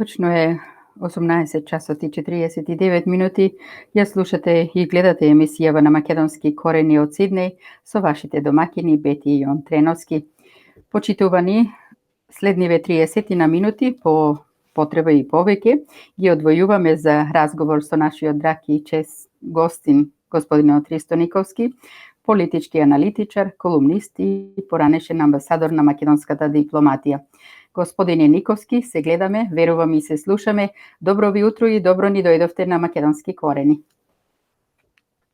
Точно е 18 часот и 49 минути. Ја слушате и гледате емисијава на македонски корени од Сиднеј со вашите домакини Бети и Јон Треновски. Почитувани, следниве 30 на минути по потреба и повеќе ги одвојуваме за разговор со нашиот драг и чест гостин, господинот Христо Никовски, политички аналитичар, колумнист и поранешен амбасадор на македонската дипломатија. Господине Никовски, се гледаме, верувам и се слушаме. Добро ви утро и добро ни дојдовте на Македонски корени.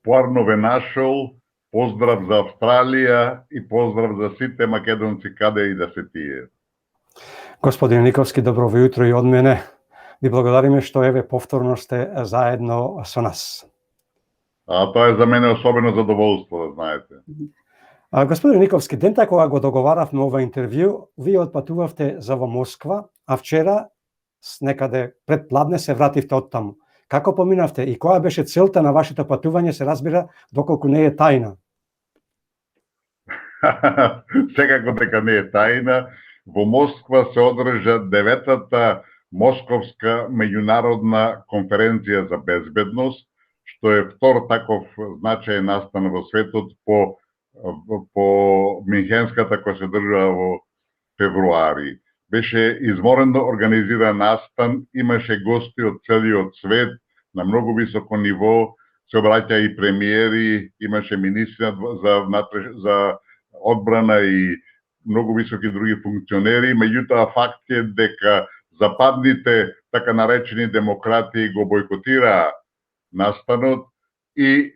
Поарно ве нашол, поздрав за Австралија и поздрав за сите македонци каде и да се тие. Господин Никовски, добро ви утро и од мене. Ви благодариме што еве повторно сте заедно со нас. Тоа е за мене особено задоволство, да знаете. Господин Никовски, дента кога го договаравме ова интервју, вие отпатувавте за во Москва, а вчера некаде пред пладне се вративте од таму. Како поминавте и која беше целта на вашето патување, се разбира, доколку не е тајна? Секако дека не е тајна. Во Москва се одржа 9-та Московска меѓународна конференција за безбедност, што е втор таков значаен настан во светот по Минхенската која се држа во февруари. Беше изморено организиран настан, имаше гости од целиот свет на многу високо ниво, се обраќа и премиери, имаше министри за одбрана и многу високи други функционери, меѓутоа факт е дека западните така наречени демократи го бойкотираа настанот и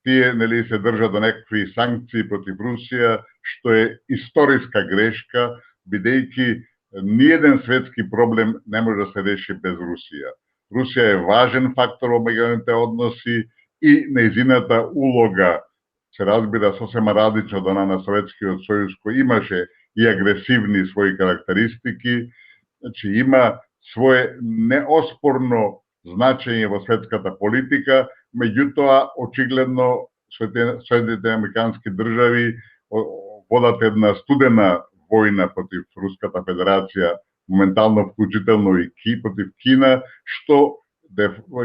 тие нели се држат до некакви санкции против Русија, што е историска грешка, бидејќи ниеден светски проблем не може да се реши без Русија. Русија е важен фактор во меѓународните односи и нејзината улога се разбира сосема различно од она на Советскиот сојуз, кој имаше и агресивни своји карактеристики, значи има свое неоспорно значење во светската политика, меѓутоа очигледно Соединетите американски држави водат една студена војна против Руската федерација, моментално вклучително и против Кина, што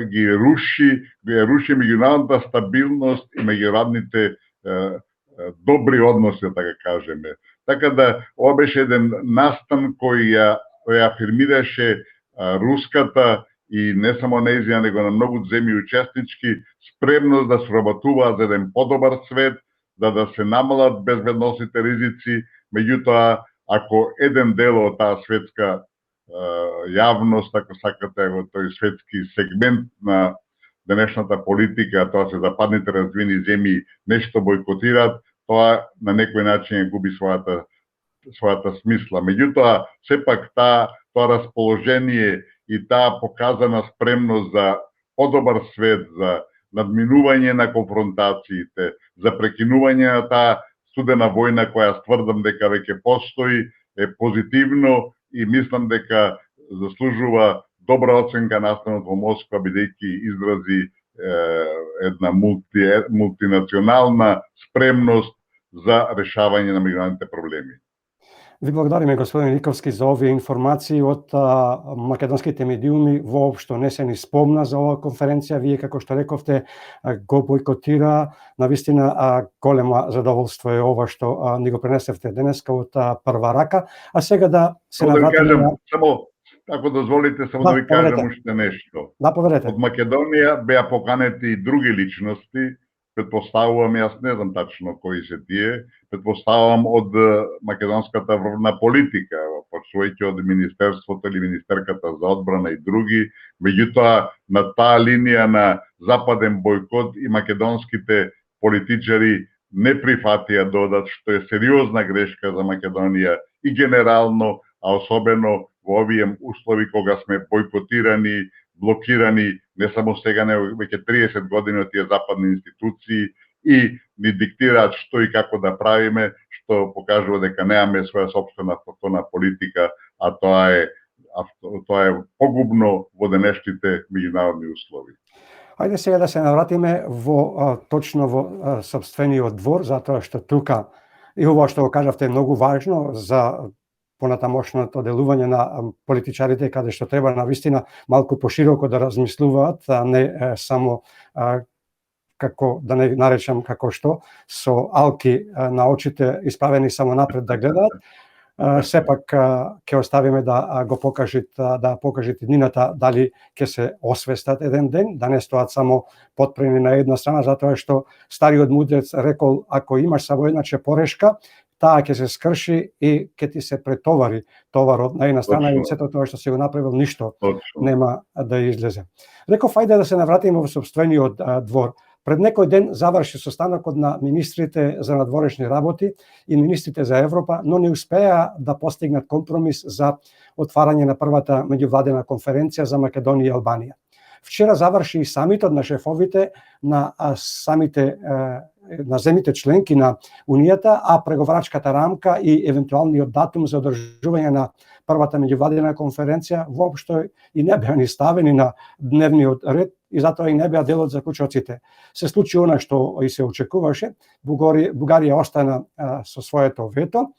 ги руши меѓународната стабилност и меѓународните добри односи, така кажеме. Така да, ова беше еден настан кој ја афирмираше руската и не само нејзина, него на многу земји учеснички спремност да сработуваат за еден подобар свет, да се намалат безбедносните ризици, меѓутоа, ако еден дел од таа светска јавност, ако сакате, во тој светски сегмент на денешната политика, тоа се западните развиени земји, нешто бойкотираат, тоа на некој начин губи својата смисла. Меѓутоа, сепак тоа расположение и таа показана спремност за подобар свет, за надминување на конфронтациите, за прекинување на таа студена војна која стврдам дека веќе постои, е позитивно и мислам дека заслужува добра оценка настанот во Москва, бидејќи изрази една мултинационална спремност за решавање на меѓународните проблеми. Ви благодариме, господин Никовски, за овие информации од македонските медиуми. Воопшто не се ни спомна за оваа конференција. Вие, како што рековте, го бойкотира. Навистина, големо задоволство е ова што ни го пренесевте денеска од прва рака. А сега да се навратиме... Само, ако дозволите, само да ви кажам уште нешто. Да, поверете. Од Македонија беа поканети и други личности, предпоставувам, јас не знам тачно кои се тие, предпоставувам од македонската врвна политика, почнувајќи од Министерството или Министерката за одбрана и други, меѓутоа на таа линија на западен бойкот и македонските политичари не прифатија додат, што е сериозна грешка за Македонија и генерално, а особено во овие услови кога сме бойкотирани, блокирани не само сега, него веќе 30 години од тие западни институции и ни диктираат што и како да правиме, што покажува дека немаме своја собствена автохтона политика, а тоа е погубно во денешните меѓународни услови. Ајде сега да се навратиме точно во собствениот двор, затоа што тука и ова што го кажавте е многу важно за понатамошното делување на политичарите каде што треба навистина малку пошироко да размислуваат, а не само како да не наречам како што со алки на очите исправени само напред да гледаат. Сепак ќе оставиме да го покажат иднината дали ќе се освестат еден ден, да не стоат само потпрени на една страна, затоа што стариот мудрец рекол, ако имаш само една чепорешка, таа ќе се скрши и ќе ти се претовари товарот на една страна и сето тоа што си го направил ништо нема да излезе. Реков, ајде да се навратиме во сопствениот двор. Пред некој ден заврши состанокот на министрите за надворешни работи и министрите за Европа, но не успеа да постигнат компромис за отварање на првата меѓувладена конференција за Македонија и Албанија. Вчера заврши и самитот на шефовите на земите членки на Унијата, а преговарачката рамка и евентуалниот датум за одржување на првата меѓувладена конференција воопшто и не беа ни ставени на дневниот ред и затоа и не беа дел од заклучоците. Се случи она што и се очекуваше. Бугарија остана со своето вето,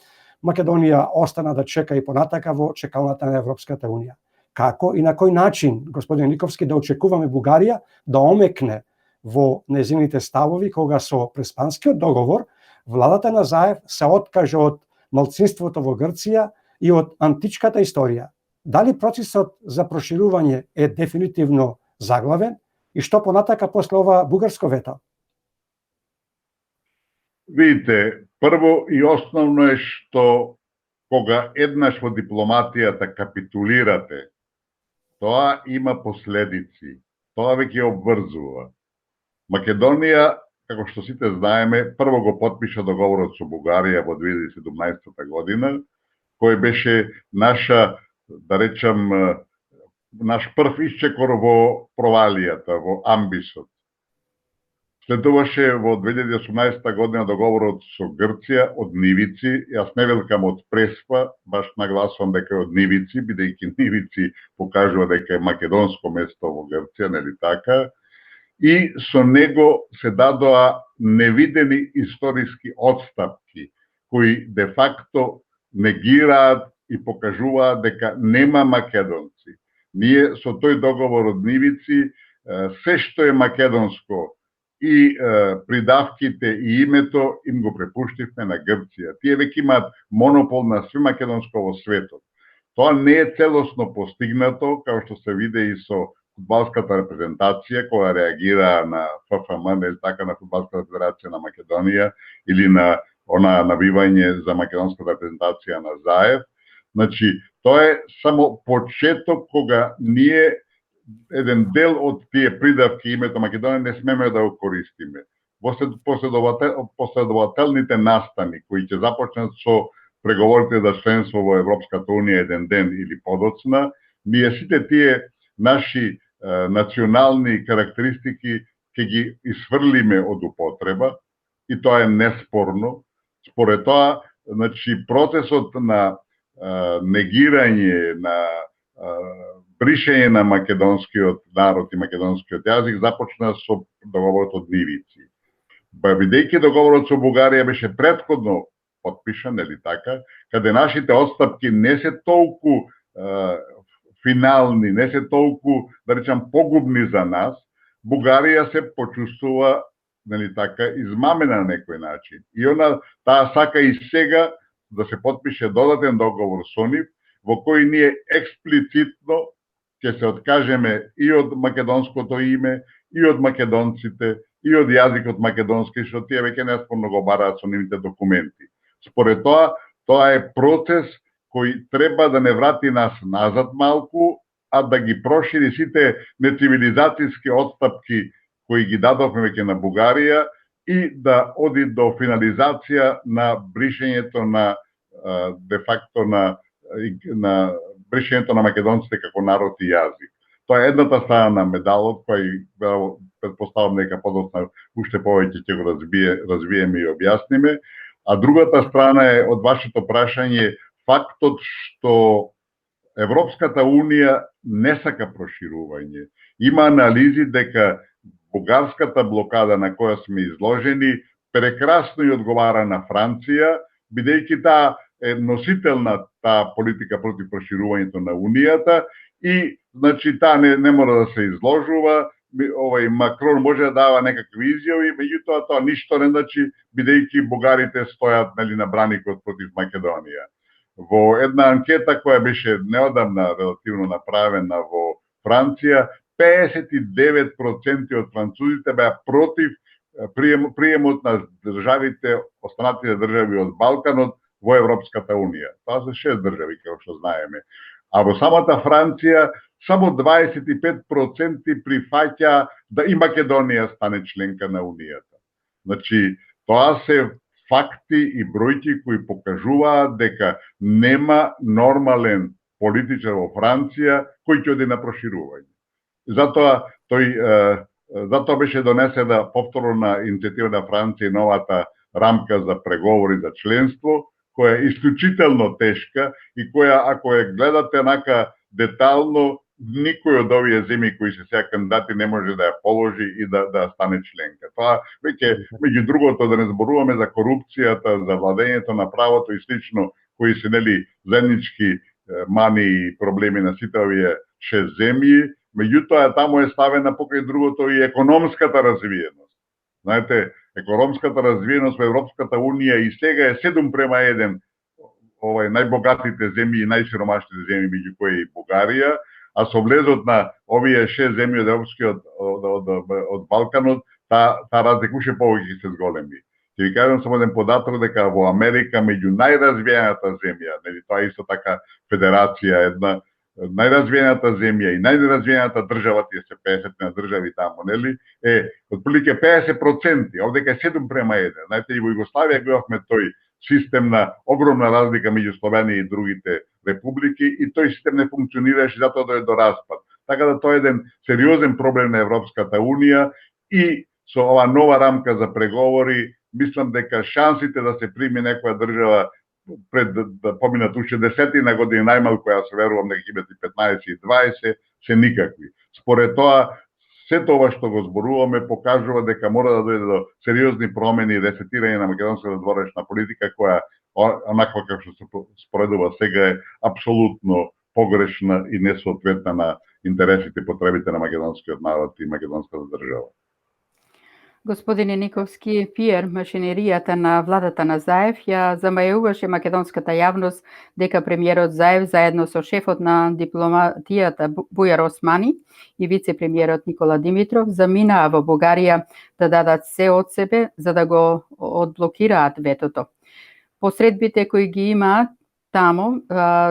Македонија остана да чека и понатака во чекалната на Европската Унија. Како и на кој начин, господин Никовски, да очекуваме Бугарија да омекне во незините ставови кога со Преспанскиот договор владата на Заев се откаже од малцинството во Грција и од античката историја? Дали процесот за проширување е дефинитивно заглавен и што понатака после ова бугарско вето? Видите, прво и основно е што кога еднаш во дипломатијата капитулирате, тоа има последици. Тоа веќе обврзува. Македонија, како што сите знаеме, прво го потпиша договорот со Бугарија во 2017 година, кој беше наша, да речам, наш прв исчекор во провалијата, во амбисот. Следуваше во 2018 година договорот со Грција од нивици, јас не велкам од Преспа, баш нагласувам дека од нивици, бидејќи нивици покажува дека е македонско место во Грција, нели така? И со него се дадоа невидени историски отстапки, кои де факто негираат и покажуваат дека нема македонци. Ние со тој договор од нивици, се што е македонско и придавките и името им го препуштивме на Грција. Тие веќе имаат монопол на све македонско во светот. Тоа не е целосно постигнато, како што се види и со фудбалската репрезентација која реагира на ФФМ, нели така, на Фудбалската федерација на Македонија или на она навивање за македонската репрезентација на Заев. Значи, тоа е само почеток кога ние еден дел од тие придавки името Македонија не смеме да го користиме. Последователните настани кои ќе започнат со преговорите за членство во Европската Унија еден ден или подоцна, ние сите тие наши национални карактеристики ќе ги исфрлиме од употреба и тоа е неспорно. Според тоа, значи, процесот на негирање, на бришење на македонскиот народ и македонскиот јазик започна со договорот од нивици. Бидејќи договорот со Бугарија беше претходно потпишан, нели така, каде нашите отстапки не се толку финални, не се толку, да речам, погубни за нас, Бугарија се почувствува, нели така, измамена на некој начин. И она таа сака и сега да се потпише додатен договор со нив, во кој ние експлицитно ќе се откажеме и од македонското име, и од македонците, и од јазикот македонски, што тие веќе неспорно го бараат со нивните документи. Според тоа е процес кој треба да не врати нас назад малку, а да ги прошири сите нецивилизацијски отстапки кои ги дадовме веќе на Бугарија и да оди до финализација на бришењето на де факто на бришењето на македонците како народ и јазик. Тоа е едната страна на медалот, кој предпоставам дека подоцна уште повеќе ќе го развиеме и објасниме, а другата страна е од вашето прашање фактот што Европската Унија не сака проширување. Има анализи дека бугарската блокада на која сме изложени прекрасно и одговара на Франција, бидејќи таа е носител на таа политика против проширувањето на Унијата и значи таа не мора да се изложува. Овај Макрон може да дава некакви изјави, меѓутоа тоа ништо не значи, бидејќи бугарите стојат на браникот против Македонија. Во една анкета која беше неодамна релативно направена во Франција, 59% од французите беа против приемот на државите, останатите држави од Балканот во Европската Унија. Тоа се 6 држави, како што знаеме. А во самата Франција само 25% прифаќа да и Македонија стане членка на Унијата. Значи, тоа се факти и бројки кои покажуваат дека нема нормален политичар во Франција кој ќе оди на проширување. Затоа беше донесена повторна иницијатива на Франција новата рамка за преговори за членство, која е исклучително тешка и која, ако ја гледате нака детално, никој од овие земји кои се сега кандидати не може да ја положи и да стане членка. Тоа веќе, меѓу другото, да не зборуваме за корупцијата, за владењето на правото и слично, кои се заеднички мани и проблеми на сите овие 6 земји, меѓутоа таму е ставена покрај другото и економската развиеност. Знаете, економската развиеност во Европската Унија и сега е 7:1, најбогатите земји и најсиромашните земји, меѓу кои и Бугарија, а со влезот на овие 6 земји од Европскиот од Балканот, таа разлика уште повеќе ќе се зголеми. Ќе ви кажам само еден податок дека во Америка меѓу најразвиената земја, тоа е исто така федерација една, најразвиената земја и најразвиената држава, тие се 50 држави таму, е отприлike 50%, овдека е 7:1. Знаете, и во Југославија гледавме тој систем на огромна разлика меѓу Словенија и другите републики и тој систем не функционираше, затоа дојде до распад. Така да тоа е еден сериозен проблем на Европската Унија и со ова нова рамка за преговори, мислам дека шансите да се прими некоја држава пред да поминат уште 10 години најмалку, јас верувам дека ќе бидат и 15 и 20, се никакви. Според тоа, сето ова што го зборуваме покажува дека мора да дојде до сериозни промени и ресетирање на македонската дворешна политика, која, онаква како што се споредува сега, е апсолутно погрешна и несоодветна на интересите и потребите на македонскиот народ и македонската држава. Господине Никовски, PR машинеријата на владата на Заев ја замајуваше македонската јавност дека премиерот Заев заедно со шефот на дипломатијата Бујар Османи и вице-премиерот Никола Димитров заминаа во Бугарија да дадат се од себе за да го одблокираат ветото. Посредбите кои ги имаат таму,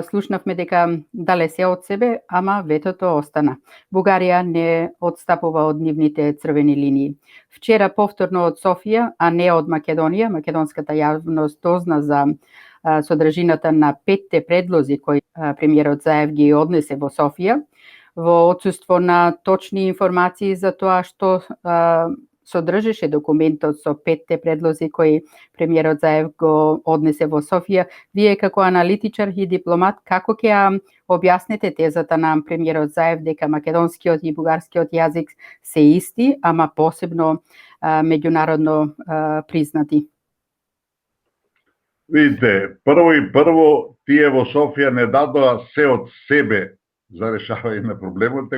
слушнавме дека дале се од себе, ама ветото остана. Бугарија не одстапува од нивните црвени линии. Вчера повторно од Софија, а не од Македонија, македонската јавност дозна за содржината на 5 предлози кои премиерот Заев ги однесе во Софија, во отсуство на точни информации за тоа што содржеше документот со 5 предлози кои премиерот Заев го однесе во Софија. Вие како аналитичар и дипломат, како ќе ја објасните тезата на премиерот Заев дека македонскиот и бугарскиот јазик се исти, ама посебно меѓународно признати? Видите, прво тие во Софија не дадоа се од себе за решавање на проблемот,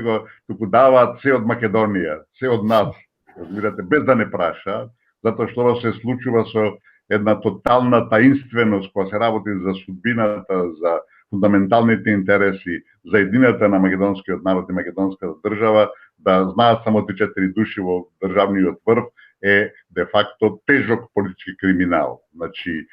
туку даваат се од Македонија, се од нас. Разбирате, без да не праша, затоа што ова се случува со една тотална таинственост која се работи за судбината, за фундаменталните интереси, за едината на македонскиот народ и македонската држава, да знаат само 3-4 души во државниот врв, е де факто тежок политички криминал. Значи,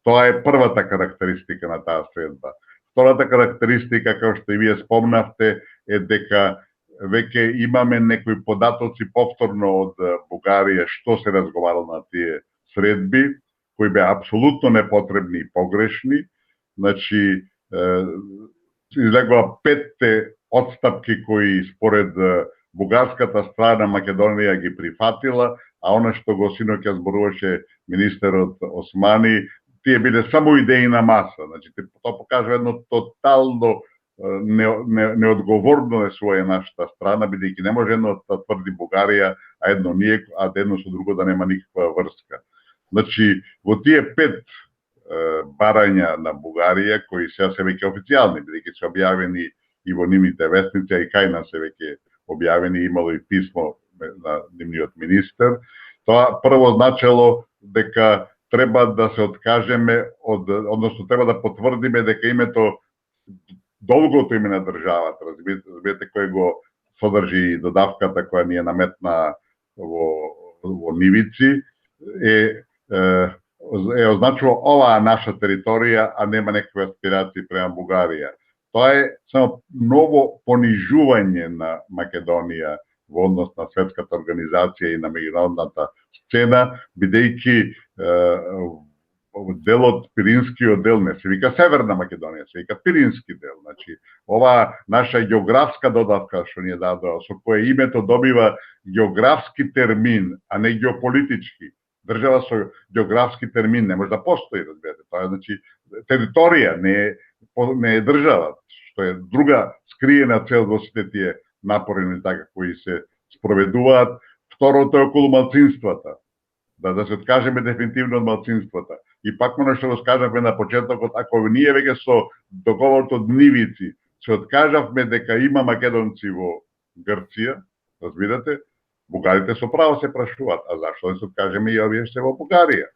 тоа е првата карактеристика на таа следба. Втората карактеристика, како што и вие спомнавте, е дека веќе имаме некои податоци повторно од Бугарија што се разговарало на тие средби, кои беа апсолутно непотребни и погрешни. Значи, излегува 5 отстапки кои според бугарската страна Македонија ги прифатила, а она што го синоќа зборуваше министерот Османи, тие биле само идеи на маса. Значи, тоа покажува едно тотално неодговорно е своја нашата страна, бидејќи не може едно да тврди Бугарија, а едно ние, а едно со друго да нема никаква врска. Значи, во тие 5 барања на Бугарија, кои сега се веќе официјални, бидејќи се објавени и во нивните вестници, а и кај нас се веќе објавени, имало и писмо на нивниот министер. Тоа прво значело дека треба да се откажеме односно треба да потврдиме дека името, долгото име на државата, разбирате, кој го содржи додавката која ни е наметна во нивици, означува оваа наша територија, а нема некакви аспирации према Бугарија. Тоа е само ново понижување на Македонија во однос на светската организација и на меѓународната сцена, бидејќи делот, Пиринскиот дел, не се вика Северна Македонија, се вика Пирински дел. Значи, ова наша географска додавка што ни е дадена, со кое името добива географски термин, а не геополитички. Држава со географски термин не може да постои, разбирате. Тоа е, значи, територија, не е држава, што е друга скриена цел во сите тие напори така кои се спроведуваат. Второто е околу малцинствата. Да се откажеме дефинитивно од малцинствата. И пак оно што го скажавме на почетокот, ако ние веќе со договорот од Нивици се откажавме дека има македонци во Грција, разбирате, бугарите со право се прашуваат, а зашто да се откажеме и овие што се во Бугарија?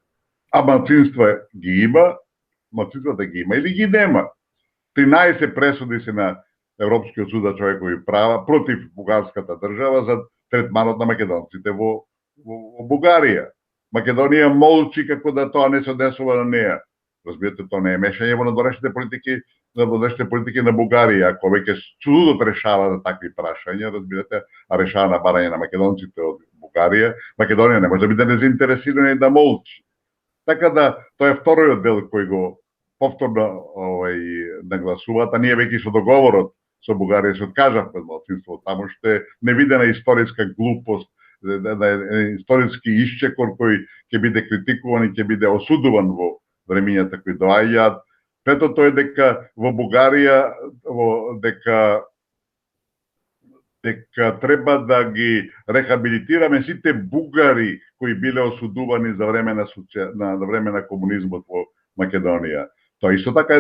А малцинства ги има, малцинствата ги има или ги нема. 13 пресуди се на Европскиот суд за човекови права против бугарската држава за третманот на македонците во Бугарија. Македонија молчи како да тоа не се однесува на неа. Разбирате, тоа не е мешање во надворешните политики на Бугарија, ако веќе судот решава за такви прашања, разбирате, а решава на барање на македонците од Бугарија, Македонија не може да биде незаинтересирана и да молчи. Така да, тоа е вториот дел кој го повторно нагласуваат, а ние веќе со договорот со Бугарија се откажавме од малцинството, таму што е невидена историска глупост, историски исчекор кој ќе биде критикуван и ќе биде осудуван во времињата кои доаѓаат. Петото е дека во Бугарија дека треба да ги рехабилитираме сите бугари кои биле осудувани за време на комунизмот во Македонија. Тоа исто така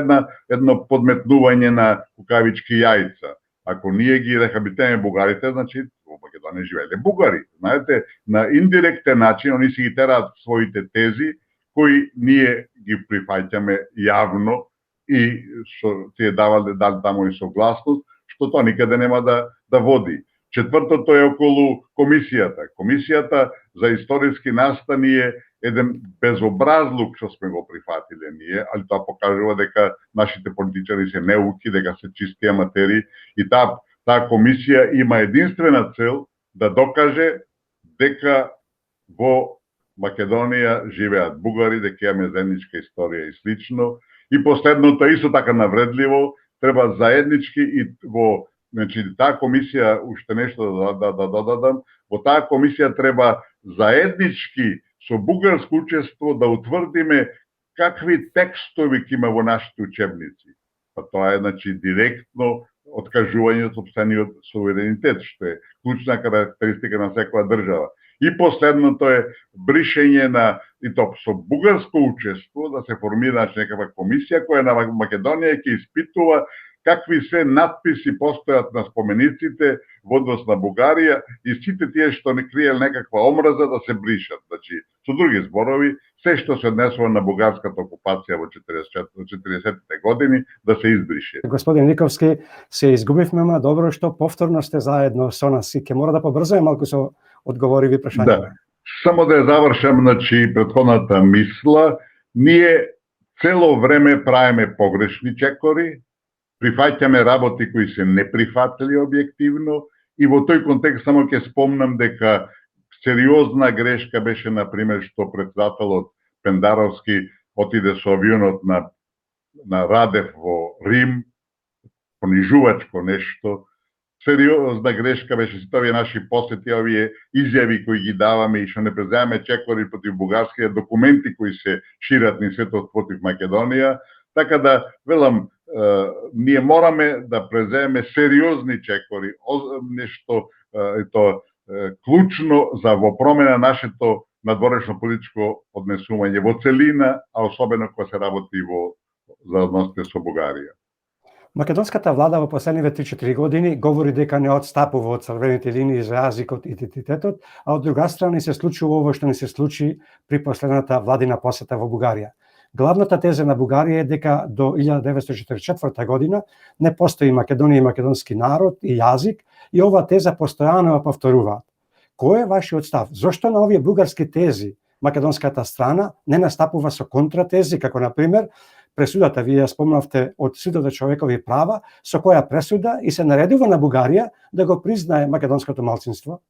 едно подметнување на кукавички јајца. Ако ние ги рехабилитираме бугарите, значи во Македонија живееле бугари. Знаете, на индиректен начин они си ги тераат своите тези кои ние ги прифаќаме јавно и тие дали таму и согласност, што тоа никаде нема да води. Четвртото е околу комисијата. Комисијата за историски настани е еден безобразлук што сме го прифатиле ние, али тоа покажува дека нашите политичари се неуки, дека се чисти аматери и таа комисија има единствена цел да докаже дека во Македонија живеат бугари, дека имаме заедничка историја и слично. И последното е исто така навредливо, треба заеднички и значи таа комисија, уште нешто да додадам, во таа комисија треба заеднички со бугарско учество да утврдиме какви текстови ќе има во нашите учебници. Па тоа е, значи, директно откажување од сопствениот суверенитет, што е клучна карактеристика на секоја држава. И последното е бришење и тоа со бугарско учество да се формира некаква комисија која на Македонија ќе испитува какви се надписи постојат на спомениците во однос на Бугарија и сите тие што не криел некаква омраза да се бришат. Значи, со други зборови, се што се однесува на бугарската окупација во 40-те години да се избрише. Господин Никовски, се изгубивме, ма добро што повторно сте заедно со нас и ќе мора да побрзаме малку со одговори прашања. Да. Само да ја завршам, значи, претходната мисла, ние цело време правиме погрешни чекори, прифаќаме работи кои се неприфатливи објективно и во тој контекст само ќе спомнам дека сериозна грешка беше, например, што председателот Пендаровски отиде со авионот на Радев во Рим, понижувачко нешто. Сериозна грешка беше сите овие наши посети, овие изјави кои ги даваме и што не преземаме чекори против бугарските документи кои се шират низ светот против Македонија. Така да, велам, ние мораме да преземеме сериозни чекори, нешто клучно за во промена нашето надворешно политичко однесување во целина, а особено кога се работи за односите со Бугарија. Македонската влада во последниве 3-4 години говори дека не отстапува од црвените линии за јазикот и идентитетот, а од друга страна се случува ово што не се случи при последната владина посета во Бугарија. Главната теза на Бугарија е дека до 1944 година не постои Македонија и македонски народ и јазик, и ова теза постојано ја повторуваат. Кој е вашиот став? Зошто на овие бугарски тези македонската страна не настапува со контратези, како на пример пресудата, вие ја спомнавте, од Судот за човекови права, со која пресуда и се наредува на Бугарија да го признае македонското малцинство?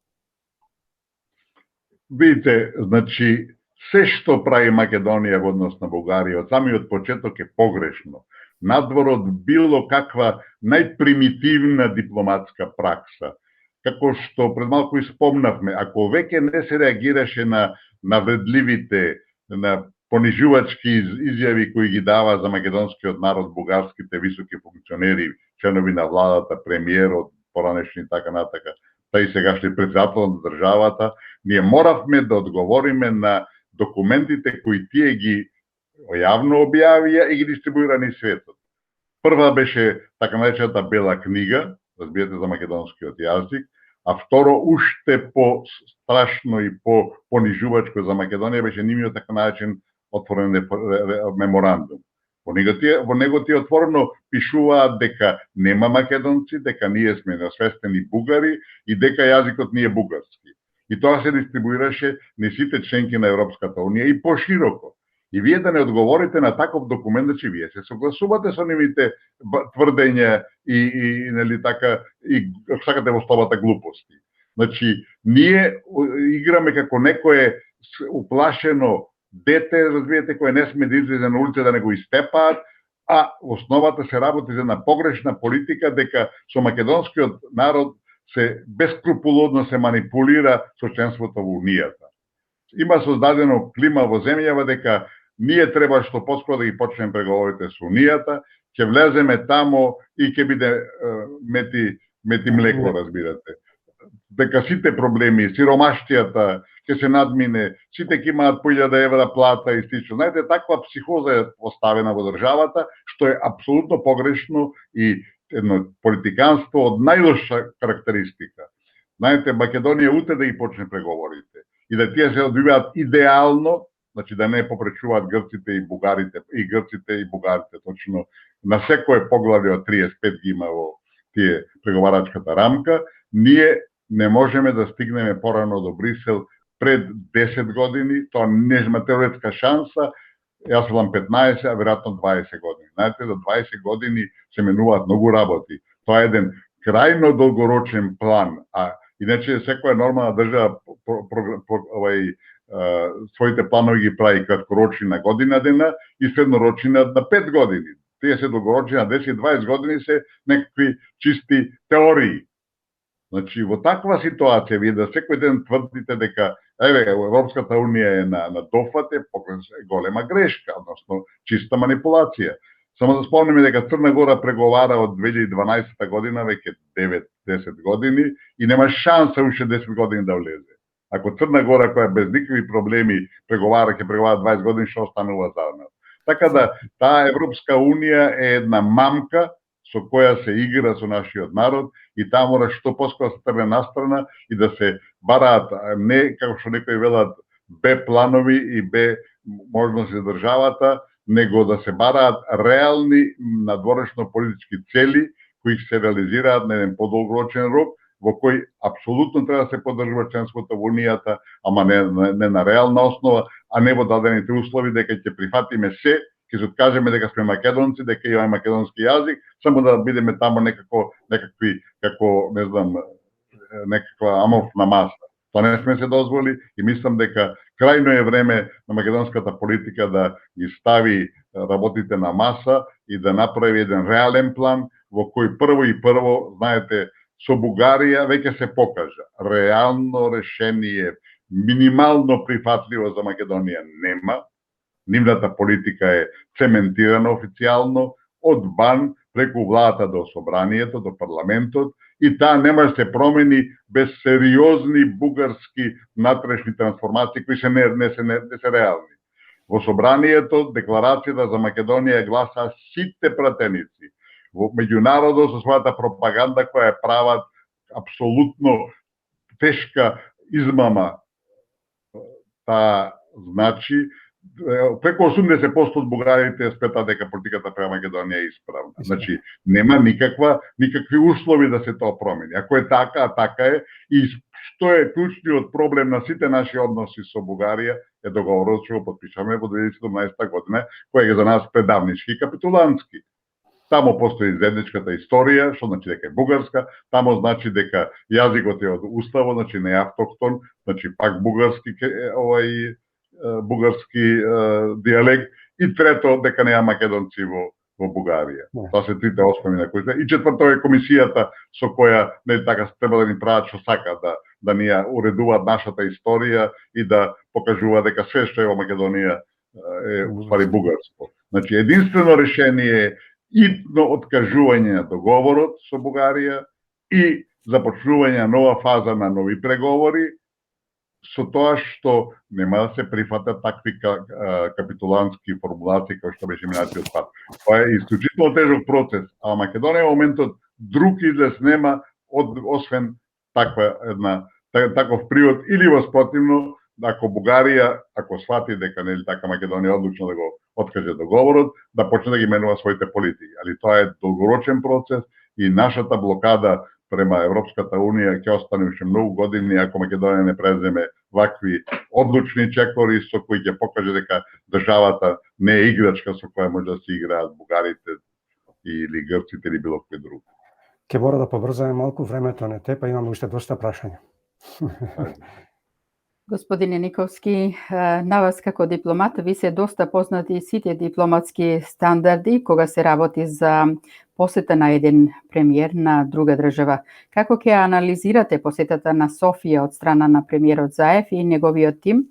Видите, значи, се што прави Македонија во однос на Бугарија од самиот почеток е погрешно. Надвор од било каква најпримитивна дипломатска пракса. Како што пред малку испомнавме, ако веќе не се реагираше на навредливите, на понижувачки изјави кои ги дава за македонскиот народ бугарските високи функционери, членови на владата, премиерот, поранешни така натака, па и сегашни председател на државата, ние моравме да одговориме на документите кои тие ги јавно објавија и ги дистрибуира низ светот. Прва беше така наречената бела книга, разбирате, за македонскиот јазик, а второ, уште по-страшно и по-понижувачко за Македонија беше нивниот така наречен отворен меморандум. Во него тие отворено пишуваат дека нема македонци, дека ние сме насвестени бугари и дека јазикот ни е бугарски. И тоа се дистрибуираше низ сите членки на Европската унија и пошироко. И вие да не одговорите на таков документ, значи вие се согласувате со нивните тврдења и нели така и сакате во словата глупости. Значи ние играме како некое уплашено дете, разбирате, кое не сме да излезе на улица да не го истепаат, а основата се работи за една погрешна политика дека со македонскиот народ се бескрупулозно се манипулира со членството во Унијата. Има создадено клима во земјава дека ние треба што поскоро да ги почнеме преговорите со Унијата, ќе влеземе тамо и ќе биде мети млеко, разбирате. Дека сите проблеми, сиромаштијата ќе се надмине, сите ќе имаат по 1000 евра плата и слично. Знаете, таква психоза е поставена во државата, што е апсолутно погрешно и едно политиканство од најлоша карактеристика. Знаете, Македонија утре да ги почне преговорите и да тие се одвиваат идеално, значи да не попречуваат грците и бугарите, и грците и бугарите, точно на секое поглавје од 35 ги има во тие преговарачката рамка, ние не можеме да стигнеме порано до Брисел пред 10 години, тоа не е теоретска шанса, јас велам 15, а веројатно 20 години. Знаете, за 20 години се менуваат многу работи. Тоа е еден крајно долгорочен план, а иначе секоја нормална држава своите планови ги прави краткорочни на година дена и среднорочни на 5 години. Тие се долгорочни на 10-20 години се некакви чисти теории. Значи, во таква ситуација, вие да секој ден тврдите дека Европската унија е на дофат, е голема грешка, односно чиста манипулација. Само да спомниме дека Црна Гора преговара од 2012 година, веќе 9-10 години, и нема шанса уште 10 години да влезе. Ако Црна Гора, која без никакви проблеми ќе преговара 20 години, што останува за нас. Така да, таа Европска унија е една мамка со која се игра со нашиот народ и таа мора што поскоро да се трне настрана и да се бараат, не како што некои велат, бе планови и бе можности за државата, него да се бараат реални надворешно политички цели кои се реализираат на еден подолгорочен рок, во кој апсолутно треба да се поддржува членството во Унијата, ама не на реална основа, а не во дадените услови дека ќе прифатиме се, ќе се откажеме дека сме македонци, дека имаме македонски јазик, само да бидеме тамо некакви, како, не знам, некаква аморфна маса. Тоа не сме се дозволи и мислам дека крајно е време на македонската политика да ги стави работите на маса и да направи еден реален план во кој прво, знаете, со Бугарија веќе се покажа. Реално решение, минимално прифатливо за Македонија нема. Нивната политика е цементирана официјално, од бан преку владата до собранието, до парламентот, и таа нема да се промени без сериозни бугарски натрешни трансформации кои не се реални. Во собранието декларацијата за Македонија гласа сите пратеници. Во меѓународот со својата пропаганда која прават апсолутно тешка измама. Таа значи преку 80% од бугарите сметаат дека политиката према Македонија е исправна. Значи нема никакви услови да се тоа промени. Ако е така, а така е, и што е клучниот проблем на сите наши односи со Бугарија е договорот што го потпишаме во 2017 година, кој е за нас предавнички и капитулантски. Тамо постои заедничката историја, што значи дека е бугарска, тамо значи дека јазикот е од уставот, значи не е автохтон, значи пак бугарски диалект, и трето дека неа македонци во Бугарија. Тоа се трите основи на кои се. И четврто е комисијата со која така треба да ни прават што сака, да ни ја уредуваат нашата историја и да покажува дека све што е во Македонија е уствари бугарско. Значи единствено решение е итно откажување на договорот со Бугарија и започнување нова фаза на нови преговори, со тоа што нема да се прифатат такви капитулантски формулации како што беше минатиот пат. Тоа е исклучително тежок процес, а Македонија во моментот друг излез нема освен таков привод, или воспротивно, ако Бугарија, ако свати дека нели така Македонија одлучно да го откаже договорот, да почне да ги менува своите политики. Али тоа е долгорочен процес и нашата блокада према Европската Унија ќе остане уште многу години ако Македонија не преземе вакви одлучни чекори со кои ќе покаже дека државата не е играчка со која може да се играат бугарите или грците или било кој друг. Ќе мора да побрзаме малку, времето не тепа, имаме уште доста прашања. Господине Никовски, на вас како дипломат ви се доста познати сите дипломатски стандарди кога се работи за посета на еден премиер на друга држава. Како ќе анализирате посетата на Софија од страна на премиерот Заев и неговиот тим?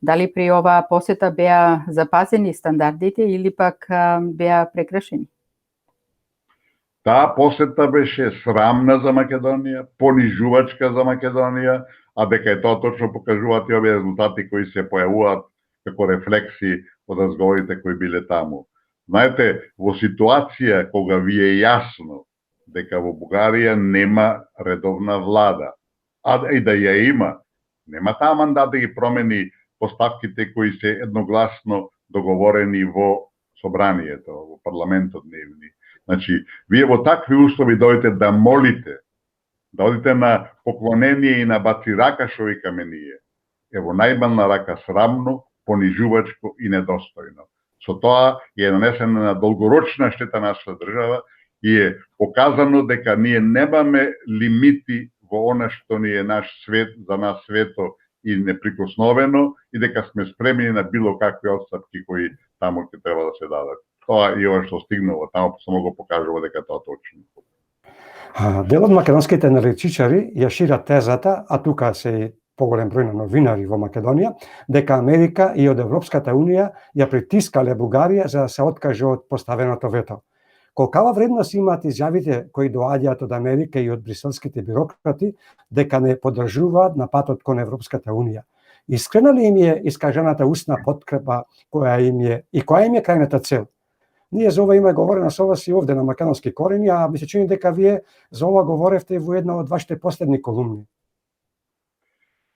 Дали при оваа посета беа запазени стандардите или пак беа прекршени? Таа посета беше срамна за Македонија, понижувачка за Македонија, а дека е тоа точно покажуваат и овие резултати кои се појавуваат како рефлекси од разговорите кои биле таму. Знаете, во ситуација кога ви е јасно дека во Бугарија нема редовна влада, а и да ја има, нема таа мандат да ги промени поставките кои се едногласно договорени во собранието, во парламентот нивни. Значи, вие во такви услови дојдете да молите, да одите на поклонение и на баци рака што викаме ние. Е во најмална рака срамно, понижувачко и недостојно. Со тоа е нанесена на долгорочна штета нашата држава и е показано дека ние немаме лимити во она што ни е наш свет, за нас свето и неприкосновено, и дека сме спремни на било какви отстапки кои таму ќе треба да се дадат. Тоа и ова што стигнало таму само го покажува дека тоа точно. Дел од македонските аналитичари ја шират тезата, а тука се и поголем број на новинари во Македонија, дека Америка и од Европската Унија ја притискале Бугарија за да се откаже од поставеното вето. Колкава вредност имаат изјавите кои доаѓаат од Америка и од бриселските бюрократи дека не поддржуваат на патот кон Европската Унија? Искрена ли им е искажаната устна подкрепа која им е крајната цел? Ние за ова има говорено со вас и овде на Македонски корени, а ми се чини дека вие за ова говоревте во една од вашите последни колумни.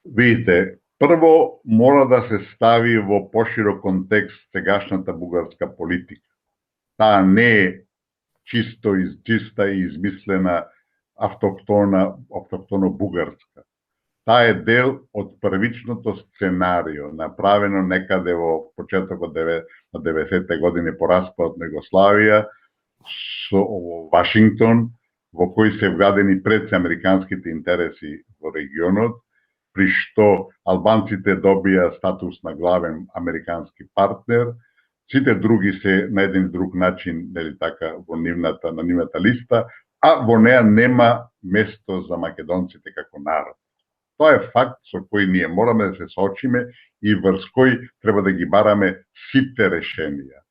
Видите, прво мора да се стави во поширок контекст сегашната бугарска политика. Таа не е чиста и измислена автохтоно бугарска. Таа е дел од првичното сценарио, направено некаде во почетокот на 90-те години по распадот на Југославија со Вашингтон, во кој се вградени пред американските интереси во регионот, при што албанците добија статус на главен американски партнер, сите други се на еден друг начин, нели така, во на нивната листа, а во неа нема место за македонците како народ. Тоа е факт со кој ние мораме да се соочиме и врз кој треба да ги бараме сите решенија.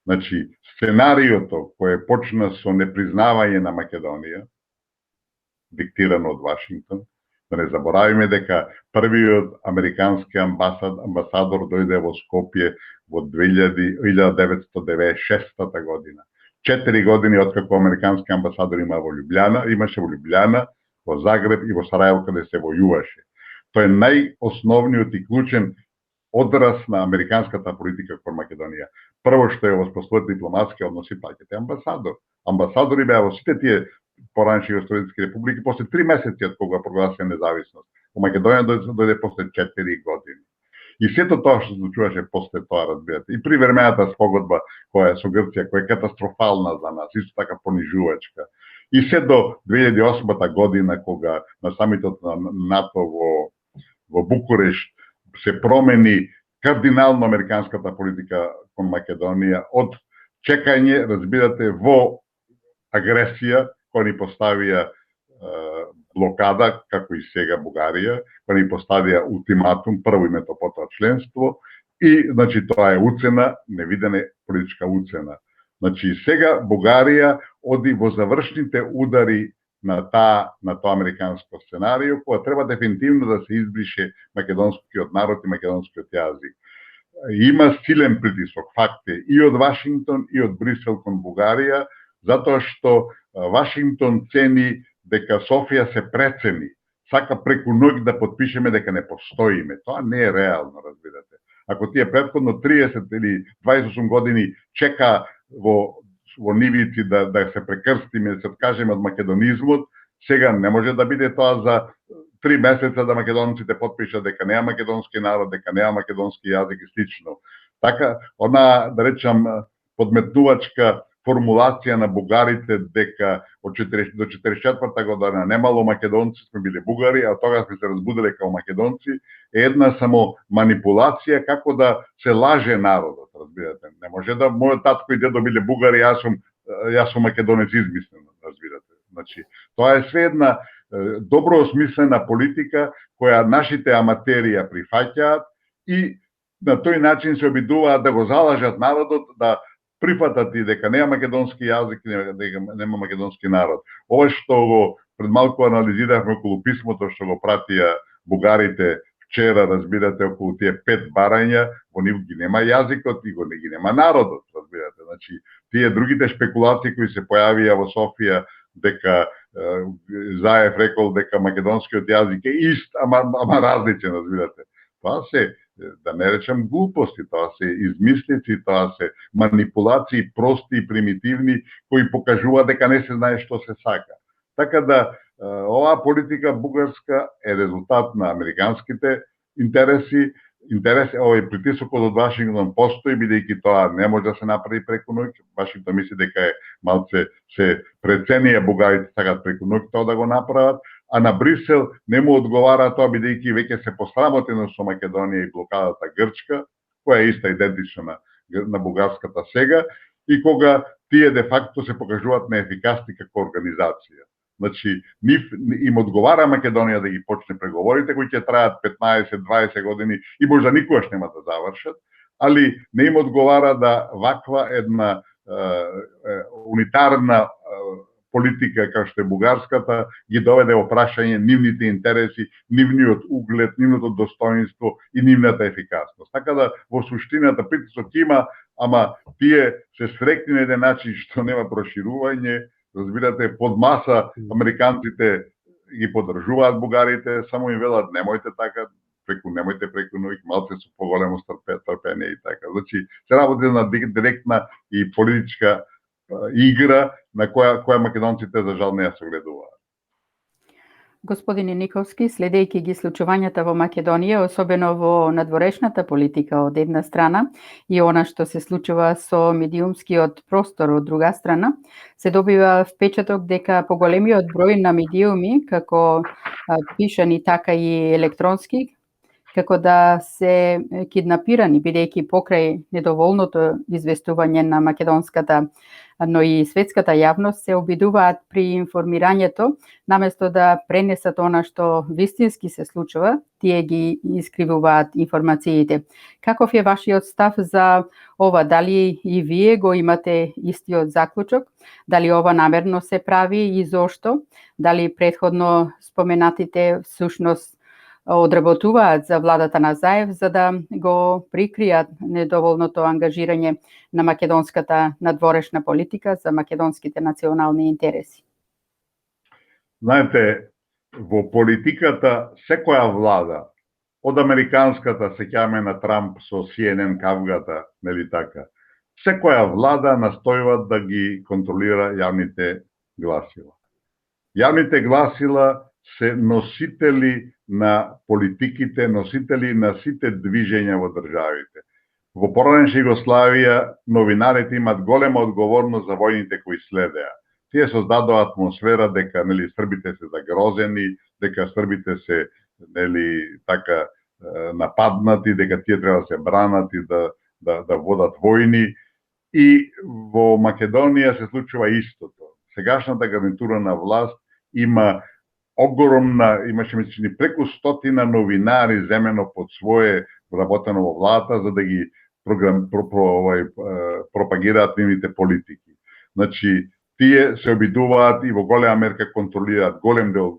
Значи, сценариото кое почна со непризнавање на Македонија, диктирано од Вашингтон, да не заборавиме дека првиот американски амбасадор дојде во Скопје во 1996 година. 4 години откако американски амбасадор имаше во Љубљана, во Загреб и во Сарајево каде се војуваше. Тој е најосновниот и клучен одраз на американската политика кон Македонија. Прво што е воспоставуваат дипломатски односи, плаќате амбасадор. Амбасадори беа во сите тие поранешни југословенски републики после 3 месеци од кога прогласија независност. Во Македонија дојде после 4 години. И сето тоа што се случуваше после тоа, разбирате, и привремената спогодба која е со Грција, која е катастрофална за нас, исто така понижувачка. И се до 2008 година, кога на самитот на НАТО во Букурешт се промени кардинално американската политика кон Македонија од чекање, разбирате, во агресија, која ни поставија блокада, како и сега Бугарија, која ни поставија ултиматум, прво името, потоа членство, и, значи, тоа е уцена, невидена политичка уцена. Значи, сега Бугарија оди во завршните удари на тоа американско сценарио, која треба дефинитивно да се избрише македонскиот народ и македонскиот јазик. Има силен притисок, факт е, и од Вашингтон и од Брисел кон Бугарија, затоа што Вашингтон цени дека Софија се прецени, сака преку ноќ да потпишеме дека не постоиме. Тоа не е реално, разбирате. Ако тие претходно 30 или 28 години чека во нивици да се прекрстиме, да се откажеме од македонизмот, сега не може да биде тоа за 3 месеца да македонците потпишат дека нема македонски народ, дека нема македонски јазик и слично. Така, она, да речам, подметнувачка формулација на бугарите дека до 44 година немало македонци, сме биле бугари, а тогаш сме се разбудиле како македонци, е една само манипулација како да се лаже народот, разбирате. Не може да мојот татко и дедо биле бугари, јас сум македонец измислен, разбирате. Значи, тоа е све една добро осмислена политика која нашите аматери ја прифаќаат и на тој начин се обидуваат да го залажат народот, да прифатат и дека нема македонски јазик, дека нема македонски народ. Ова што го пред малку анализиравме околу писмото што го пратија бугарите вчера, разбирате, околу тие 5 барања, во нив ги нема јазикот и ги нема народот, разбирате. Значи, тие другите шпекулации кои се појавија во Софија дека Заев рекол дека македонскиот јазик е ист, ама различен, разбирате. Тоа се, да не речем глупости, тоа се измислици, тоа се манипулации прости и примитивни кои покажуваат дека не се знае што се сака. Така да, оваа политика бугарска е резултат на американските интереси, овој притисокот од Вашингтон постои, бидејќи тоа не може да се направи преку ноќ. Вашингтон мисли дека е малце се преценија бугарите сакат преку ноќ тоа да го направат, а на Брисел не му одговара тоа бидејќи веќе се посрамотено со Македонија и блокадата грчка, која е иста идентична на бугарската сега, и кога тие де факто се покажуваат неефикасни како организација. Значи, им одговара Македонија да ги почне преговорите, кои ќе трајат 15-20 години и можда никогаш нема да завршат, али не им одговара да ваква една унитарна политика како што е бугарската ги доведе во прашање нивните интереси, нивниот углед, нивното достоинство и нивната ефикасност. Така да во суштината притисок има, ама тие се срекни на еден начин што нема проширување. Разбирате, под маса американците ги подржуваат бугарите, само им велат немојте така, немојте преку ноќ, малце со поголемо трпение и така. Значи, се работи на директна и политичка игра на која македонците за жал не ја согледуваат. Господине Николски, следејќи ги случувањата во Македонија, особено во надворешната политика од една страна и она што се случува со медиумскиот простор од друга страна, се добива впечаток дека поголемиот број на медиуми, како пишани така и електронски, како да се киднапирани, бидејќи покрај недоволното известување на македонската, но и светската јавност се обидуваат при информирањето, наместо да пренесат она што вистински се случува, тие ги искривуваат информациите. Каков е вашиот став за ова? Дали и вие го имате истиот заклучок? Дали ова намерно се прави и зошто? Дали претходно споменатите всушност одработуваат за владата на Заев за да го прикријат недоволното ангажирање на македонската надворешна политика за македонските национални интереси? Знаете, во политиката секоја влада, од американската, сеќаваме на Трамп со CNN кавгата, нели така, секоја влада настојува да ги контролира јавните гласила. Јавните гласила се носители на политиките, носители на сите движења во државите. Во поранешна Југославија новинарите имат голема одговорност за војните кои следеа. Тие создадоа атмосфера дека нели србите се загрозени, дека србите се нели така нападнати, дека тие треба да се бранат и да водат војни. И во Македонија се случува истото. Сегашната гарнитура на власт има огромна, имаше мислени преку 100 новинари земено под свое вработено во владата за да ги пропагираат нивните политики. Значи, тие се обидуваат и во голема мерка контролираат голем дел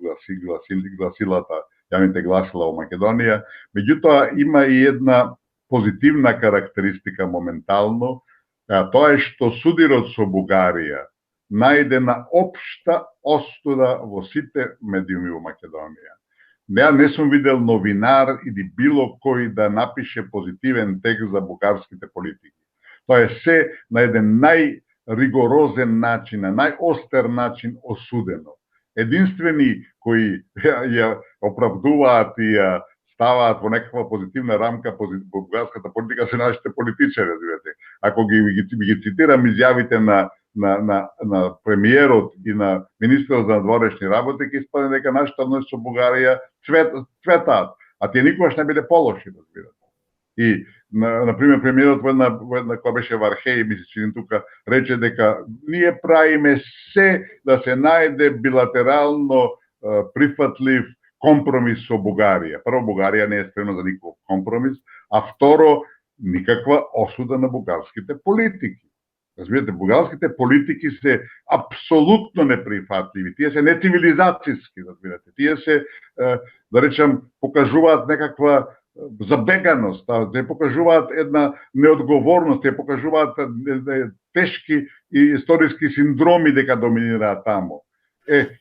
гласилата, јавните гласила во Македонија. Меѓутоа, има и една позитивна карактеристика моментално, тоа е што судирот со Бугарија најде на општа осуда во сите медиуми во Македонија. Не сум видел новинар или било кој да напише позитивен текст за бугарските политики. Тоа е се на еден најригорозен начин, на најостер начин осудено. Единствени кои ја оправдуваат и ја ставаат во некаква позитивна рамка во бугарската политика се нашите политичари, разбирате. Ако ги цитирам изјавите на премиерот и на министерот за надворешни работи, ќе испадне дека нашите односи со Бугарија цветаат, а тие никогаш не биле полоши, разбирате. И, например, премиерот во една која беше Вархеј, мисли тука, рече дека ние правиме се да се најде билатерално прифатлив компромис со Бугарија. Прво, Бугарија не е спремна за никаков компромис, а второ, никаква осуда на бугарските политики. Разбирате, бугарските политики се апсолутно неприфатливи, тие се нецивилизацијски, разбирате. Тие се, да речем, покажуваат некаква забеганост, те покажуваат една неодговорност, те покажуваат тешки и историски синдроми дека доминираат таму.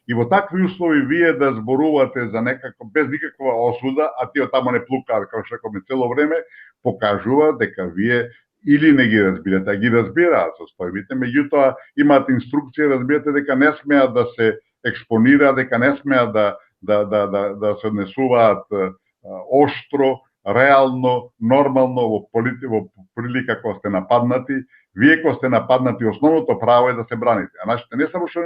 И во такви услови вие да зборувате за некако без никаква осуда, а тие таму не плукаат, како што рековме цело време, покажува дека вие или не ги разбирате, а ги разбираат состојбите, меѓутоа имаат инструкција, разбирате дека не смеат да се експонираат, дека не смеат да се однесуваат оштро, реално, нормално во прилика кога сте нападнати. Вие кога сте нападнати, основното право е да се браните. А нашите не само што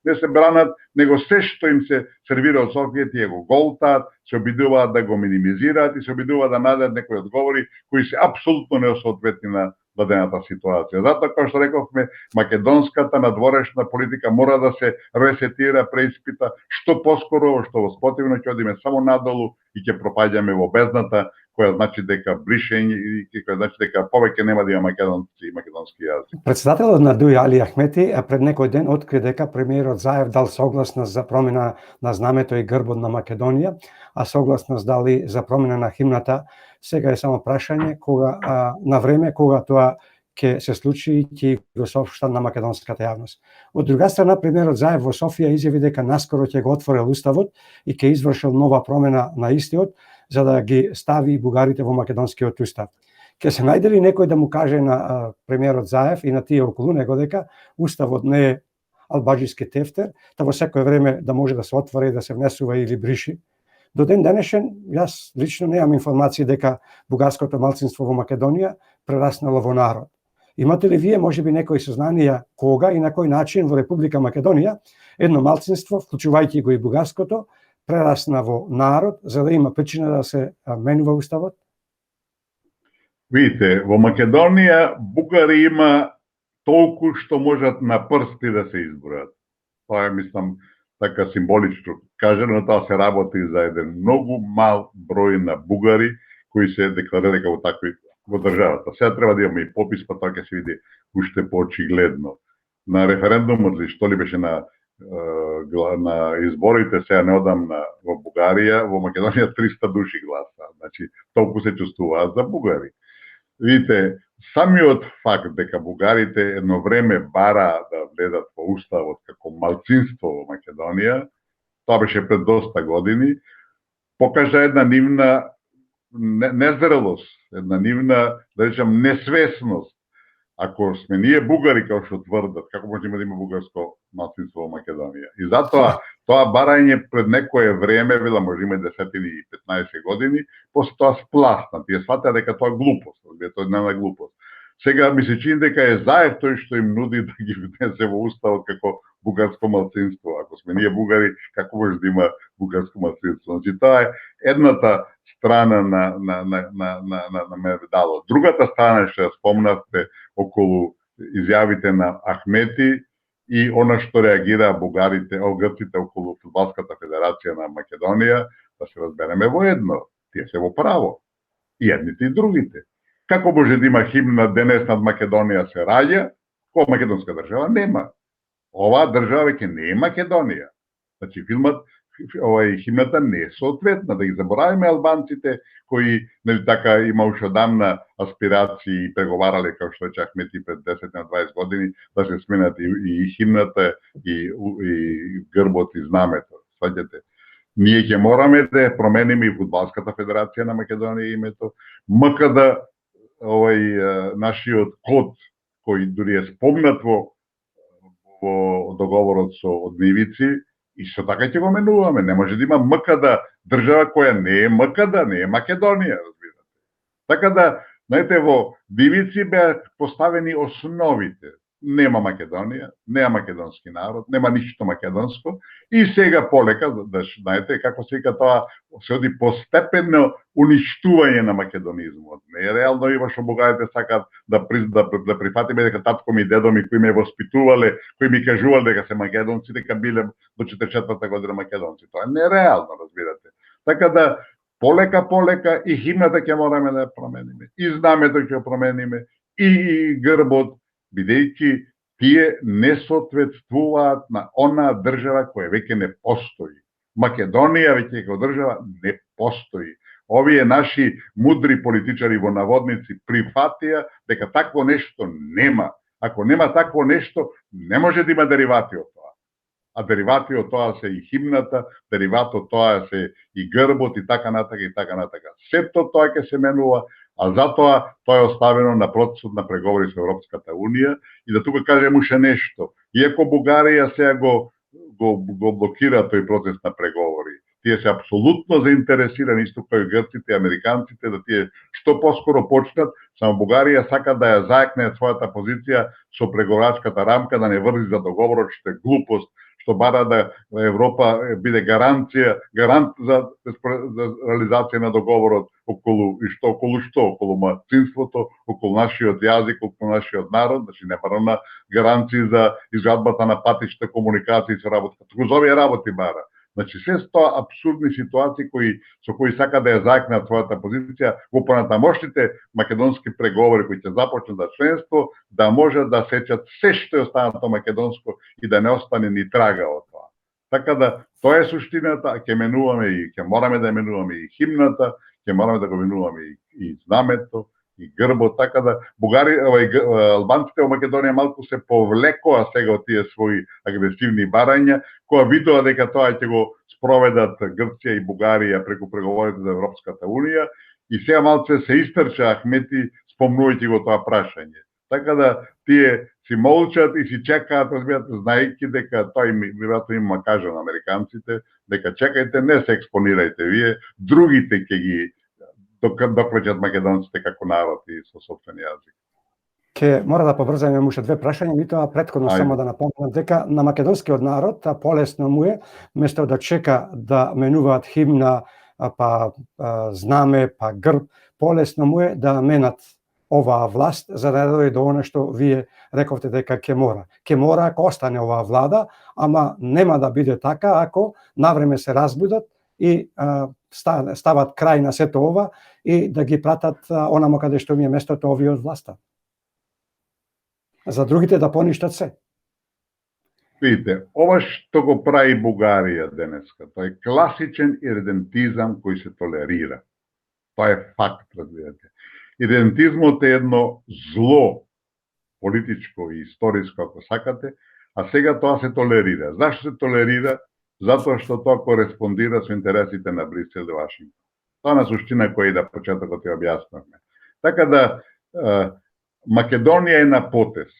не се бранат, него се што им се сервира од Софија, тие го голтаат, се обидуваат да го минимизираат и се обидуваат да најдат некои одговори кои се апсолутно неосоодветни на дадената ситуација. Затоа, како што рековме, македонската надворешна политика мора да се ресетира, преиспита, што поскоро, што во спротивно ќе одиме само надолу и ќе пропаѓаме во бездната, која значи дека бришење и која значи дека повеќе нема да има македонци и македонски јазик. Председателот на ДУИ Али Ахмети пред некој ден откри дека премиерот Заев дал согласност за промена на знамето и грбот на Македонија, а согласност дали за промена на химната. Сега е само прашање кога на време кога тоа ќе се случи и ќе го соопшта на македонската јавност. Од друга страна, премиерот Заев во Софија изјави дека наскоро ќе го отворил уставот и ќе извршил нова промена на истиот за да ги стави бугарите во македонскиот устав. Ќе се најде ли некој да му каже на премиерот Заев и на тие околу него дека уставот не е албаџиски тефтер, та во секое време да може да се отвори и да се внесува или бриши? До ден денешен, јас лично немам информации дека бугарското малцинство во Македонија прераснало во народ. Имате ли вие можеби некои сознанија кога и на кој начин во Република Македонија едно малцинство, вклучувајќи го и бугарското, прерасна во народ, за да има причина да се менува уставот? Видите, во Македонија бугари има толку што можат на прсти да се избројат. Тоа е, мислам, така символично кажано, тоа се работи за еден многу мал број на бугари кои се декларирали како такви во државата. Сега треба да имаме и попис, па тоа ќе се види уште поочигледно. На референдумот ли, што ли беше на изборите сега неодамна во Бугарија, во Македонија 300 души гласа. Значи, толку се чувствуваат за бугари. Видите, самиот факт дека бугарите едно време бара да влезат во уставот како малцинство во Македонија, тоа беше пред доста години, покажа една нивна незрелост, една нивна, да речем, несвесност. Ако сме ние бугари, како што тврдат, како може да има бугарско малцинство во Македонија? И затоа, тоа барање пред некое време, вела може има 10 или 15 години, после тоа спласна. Тие сватаа дека тоа е глупост, тоа е една глупост. Сега ми се чини дека е заев тој што им нуди да ги внесе во уставот како бугарско малцинство. Ако сме ние бугари, како може да има бугарско малцинство? Значи тоа е едната страна на медалот. Другата страна што ја спомнавте околу изјавите на Ахмети и она што реагираа бугарите, грците околу Фудбалската федерација на Македонија, да се разбереме во едно. Тие се во право. И едните и другите. Како може да има химна денес над Македонија се раѓа, кога македонска држава нема. Оваа држава веќе не е Македонија. Значи филмот, химната не е соодветна. Да ги заборавиме албанците кои така има уште одамна аспирации и преговарале, како што рече Ахмети пред 10 на 20 години, да се сменат и химната и грбот и знамето. Сваќате? Ние ќе мораме да ја промениме и Фудбалската федерација на Македонија името, МКД нашиот код кој дури е спомнат во договорот со однивици, и што така ќе го менуваме. Не може да има МКД држава која не е МКД, не е Македонија, разбирате. Така да, знаете, во Дивици беа поставени основите. Нема Македонија, нема македонски народ, нема ништо македонско и сега полека, да знаете како се вика тоа, се оди постепено уништување на македонизмот. Не е реално и што бугарите сакаат да прифатиме дека татко ми и дедо ми кои ме воспитувале, кои ми кажувале дека се македонци, дека биле до 44-та година македонци. Тоа е нереално, разбирате. Така да полека и химната ќе мораме да ја промениме, и знамето ќе ја промениме, и грбот, бидејќи тие не соодветствуваат на онаа држава која веќе не постои. Македонија веќе како држава не постои. Овие наши мудри политичари во наводници прифатија дека такво нешто нема. Ако нема такво нешто, не може да има деривати од тоа. А деривати од тоа се и химната, деривати од тоа се и грбот и така натака и така натака. Сето тоа ќе се менува, а затоа тоа е оставено на процесот на преговори со Европската Унија. И да тука кажем уште нешто. Иако Бугарија сега го блокира тој процес на преговори, тие се апсолутно заинтересирани, исто како и грците и американците, да тие што поскоро почнат, само Бугарија сака да ја заекне својата позиција со преговарачката рамка, да не врзи за договорот, што е глупост, што бара да Европа биде гарант за реализација на договорот околу малцинството, околу нашиот јазик, околу нашиот народ, значи не бара на гаранции за изградбата на патишта, комуникации со работа, туку за овие работи бара. Значи се тоа апсурдни ситуации со кои сака да ја заекнат својата позиција во понатамошните македонски преговори кои ќе започнат за членство, да можат да сечат се што е останато македонско и да не остане ни трага од тоа. Така да тоа е суштината, ќе менуваме и ќе мораме да менуваме и химната, ќе мораме да го менуваме и знамето, и грбот, така да албанците во Македонија малку се повлекоа сега од тие своји агресивни барања, кога видоа дека тоа ќе го спроведат Грција и Бугарија преку преговорите за Европската Унија, и сега малце се истрча Ахмети спомнувајќи го тоа прашање. Така да тие си молчат и си чекаат, разбирате, знаејќи дека тоа им веројатно има кажа на американците, дека чекајте, не се експонирајте вие, другите ќе ги доклечат македонците како народ и со сопствен јазик. Ќе мора да побрзам, имам уште две прашања, меѓутоа претходно Ајде. само да напомнам дека на македонскиот народ полесно му е, место да чека да менуваат химна, па знаме, па грб, полесно му е да менат оваа власт за да дојде до она што вие рековте дека ќе мора. Ќе мора ако остане оваа влада, ама нема да биде така ако навреме се разбудат и стават крај на сето ова и да ги пратат онамо каде што ми е местото овие од власта. За другите да поништат се. Видите, ова што го прави Бугарија денеска, тоа е класичен иридентизам кој се толерира. Тоа е факт, разбирате. Идентизмот е едно зло, политичко и историско, ако сакате, а сега тоа се толерира. Зашто се толерира? Затоа што тоа кореспондира со интересите на Брисел и Вашингтон. Тоа на суштина која и да почетокот ја објаснавме. Така да, Македонија е на потез.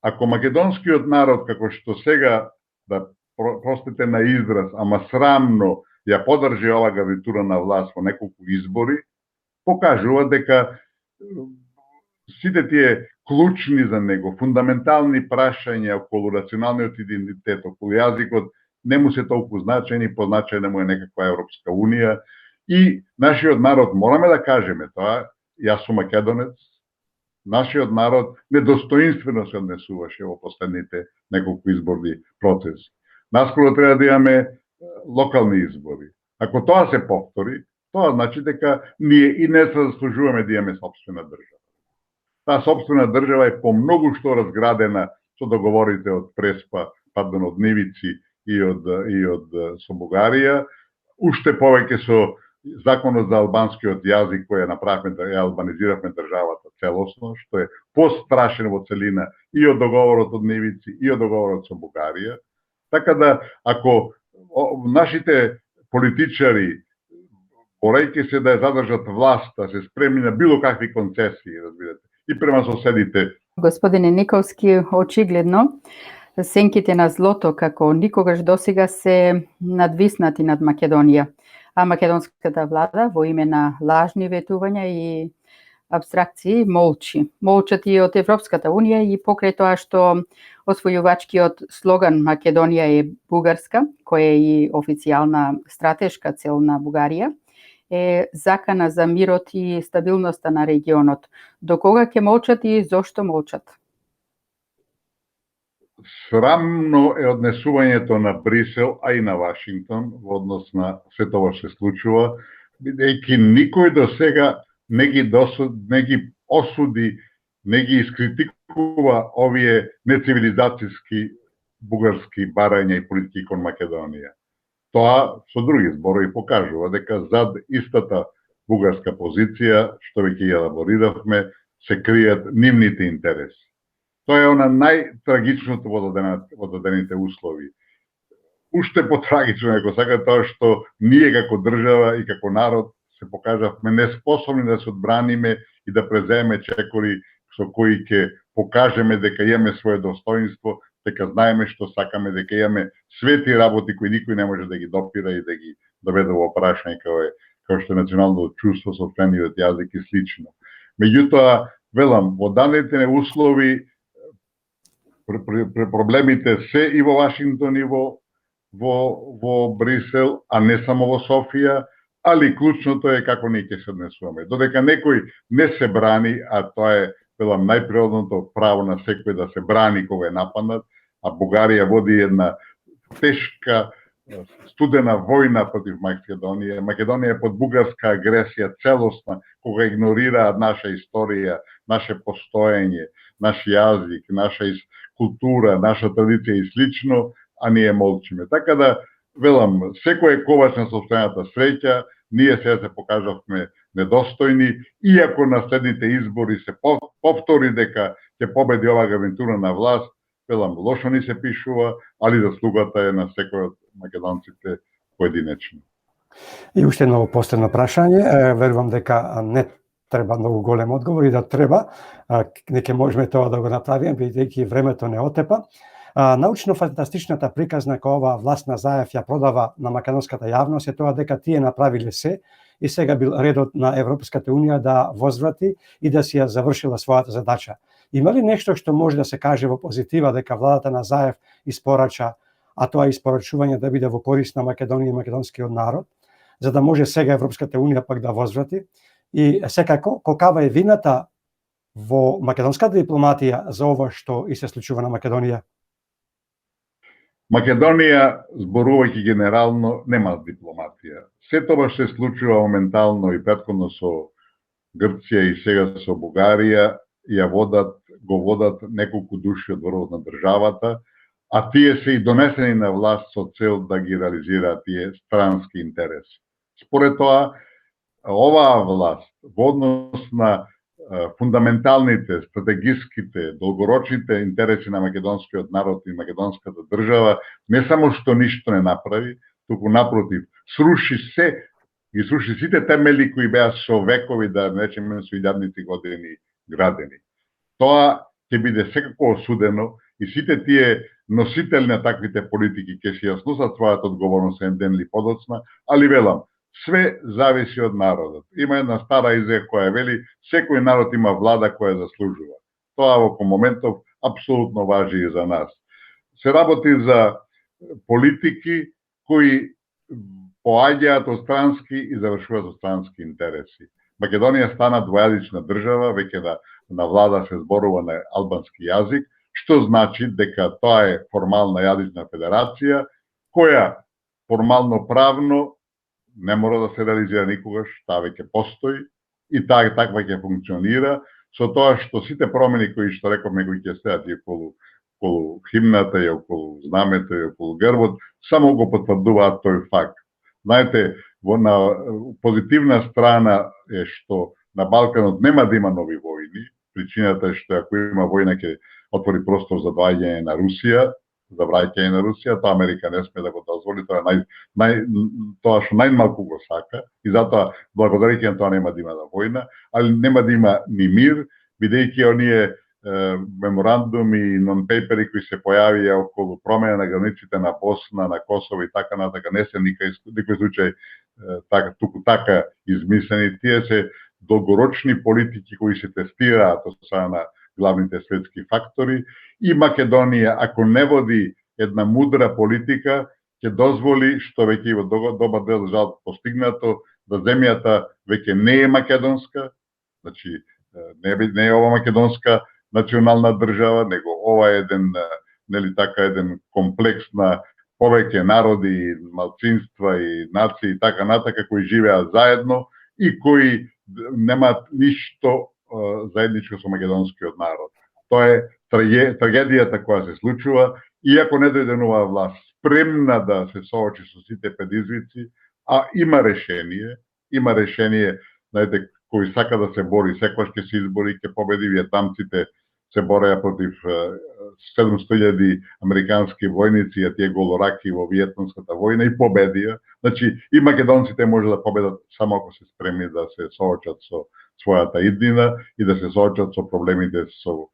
Ако македонскиот народ, како што сега, да простите на израз, ама срамно ја подржи ова гарнитура на власт во неколку избори, покажува дека сите тие клучни за него, фундаментални прашања околу националниот идентитет, околу јазикот, не му се толку значени, позначена му е некаква Европска Унија и нашиот народ, мораме да кажеме тоа, јас сум македонец, нашиот народ недостоинствено се однесуваше во последните неколку изборни процеси. Наскоро треба да имаме локални избори. Ако тоа се повтори, тоа значи дека ние и не се заслужуваме да имаме сопствена држава. Таа сопствена држава е помногу што разградена со договорите од Преспа, од Нивици и од со Бугарија, уште повеќе со законот за албанскиот јазик кој направивме да ја албанизиравме државата целосно, што е пострашен во целина и од договорот од Нивици и од договорот со Бугарија. Така да, ако нашите политичари, борејќи се да ја задржат власта, се спремни на било какви концесии, разбирате, и према соседите. Господине Николски, очигледно, сенките на злото како никогаш досега се надвиснати над Македонија, а македонската влада во име на лажни ветувања и абстракции молчи. Молчат и од Европската Унија и покрај тоа што освојувачкиот слоган Македонија е бугарска, која е и официјална стратешка цел на Бугарија, е закана за мирот и стабилноста на регионот. До кога ќе молчат и зошто молчат? Срамно е однесувањето на Брисел, а и на Вашингтон во однос на се тоа што се случува, бидејќи никој до сега не ги осуди, не ги искритикува овие нецивилизацијски бугарски барања и политики кон Македонија. Тоа со други зборови покажува дека зад истата бугарска позиција, што веќе ја елабориравме, се кријат нивните интереси. Тоа е она најтрагичното во дадените услови. Уште потрагично е, ако сака, тоа што ние како држава и како народ се покажавме неспособни да се одбраниме и да преземе чекори со кои ќе покажеме дека имаме свое достоинство, дека знаеме што сакаме, дека имаме свети работи кои никој не може да ги допира и да ги доведе во прашање како што е националното чувство, сопствениот јазик и слично. Меѓутоа, велам, во дадените услови проблемите се и во Вашингтон и во Брисел, а не само во Софија, али клучното е како ние ќе се однесуваме. Додека некој не се брани, а тоа е, велам, најприродното право на секој да се брани кога е нападнат, а Бугарија води една тешка студена војна против Македонија. Македонија е под бугарска агресија целосна, кога игнорираат наша историја, наше постоење, наш јазик, наша култура, наша традиција и слично, а ние молчиме. Така да, велам, секој е ковач на сопствената среќа, ние сега се покажавме недостојни, иако на следните избори се повтори дека ќе победи ова гарнитура на власт, велам, лошо ни се пишува, али заслугата е на секој од македонците поединечно. И уште едно последно прашање, верувам дека не треба многу голем одговор и да треба, неќе можеме тоа да го направиме, бидејќи времето не отепа. Научно-фантастичната приказна која оваа власт на Заев ја продава на македонската јавност е тоа дека тие направиле се и сега бил редот на Европската Унија да возврати и да си ја завршила својата задача. Има ли нешто што може да се каже во позитива дека владата на Заев испорача, а тоа е испорачување да биде во корист на Македонија и македонскиот народ, за да може сега Европската унија пак да возврати? И секако, колкава е вината во македонската дипломатија за ова што и се случува на Македонија? Македонија, зборувајќи генерално, нема дипломатија. Се тоа што се случува моментално и претходно со Грција и сега со Бугарија, го водат неколку души од врвот на државата, а тие се и донесени на власт со цел да ги реализираат тие странски интереси. Според тоа, оваа власт во однос на фундаменталните, стратегиските, долгорочните интереси на македонскиот народ и македонската држава не само што ништо не направи, туку напротив, ги сруши сите темели кои беа со векови, да речеме со илјадници години градени. Тоа ќе биде секако осудено и сите тие носители на таквите политики ќе си ја сносат својата одговорност еден ден или подоцна, али велам, све зависи од народот. Има една стара изрека која вели, секој народ има влада која заслужува. Тоа во моментов апсолутно важи и за нас. Се работи за политики кои поаѓаат од странски и завршуваат од странски интереси. Македонија стана двојазична држава, веќе на влада се зборува на албански јазик, што значи дека тоа е формална јазична федерација, која формално правно не мора да се реализира никогаш, таа веќе постои и таква ќе функционира, со тоа што сите промени кои што рековме кои ќе следат и околу химната и околу знамето и околу грбот, само го потврдуваат тој факт. Знаете, на позитивна страна е што на Балканот нема да има нови војни. Причината е што ако има војна ќе отвори простор за доаѓање на Русија, за враќање на Русија, тоа Америка не сме да го дозволи, тоа е тоа што најмалку го сака и затоа благодарејќи на тоа нема да има војна, али нема да има ни мир, бидејќи оние меморандуми и нон-пейпери кои се појавија околу промена на границите на Босна, на Косово и така натака, не се никој случај туку така измислени. Тие се долгорочни политики кои се тестираат од страна на главните светски фактори и Македонија, ако не води една мудра политика, ќе дозволи, што веќе и во добар дел жал постигнато, да земјата веќе не е македонска, значи не е ова македонска национална држава, него ова е еден комплекс на повеќе народи, малцинства и нации и така натака кои живеат заедно и кои немаат ништо заедничко со македонскиот народ. Тоа е трагедијата која се случува, иако не дојде нова власт спремна да се соочи со сите предизвици, а има решение, знаете, кој сака да се бори, секогаш ќе се избори, ќе победи. Виетнамците се бореа против 700.000 американски војници, а тие голораки во Виетнамската војна и победија. Значи, и македонците може да победат само ако се спремни да се соочат со својата иднина и да се соочат со проблемите со